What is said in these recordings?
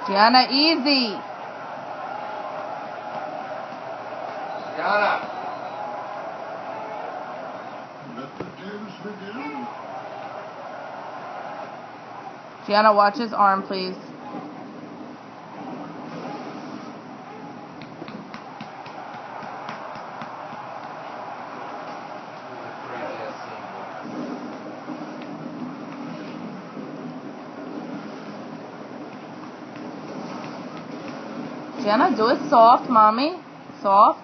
Gianna, easy. Gianna. Let the games begin. Gianna, watch his arm, please. Gianna, do it soft, mommy. Soft.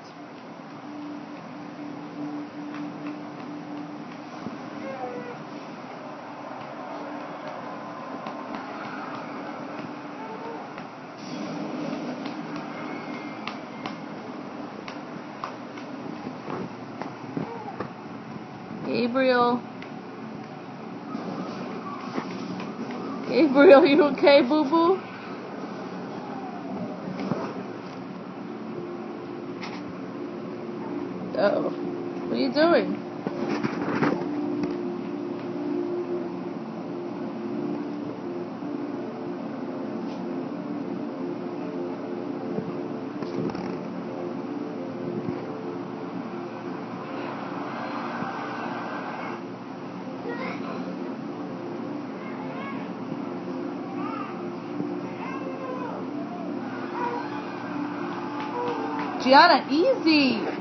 Gabriel. Gabriel, you okay, boo-boo? Oh, what are you doing? Gianna, easy.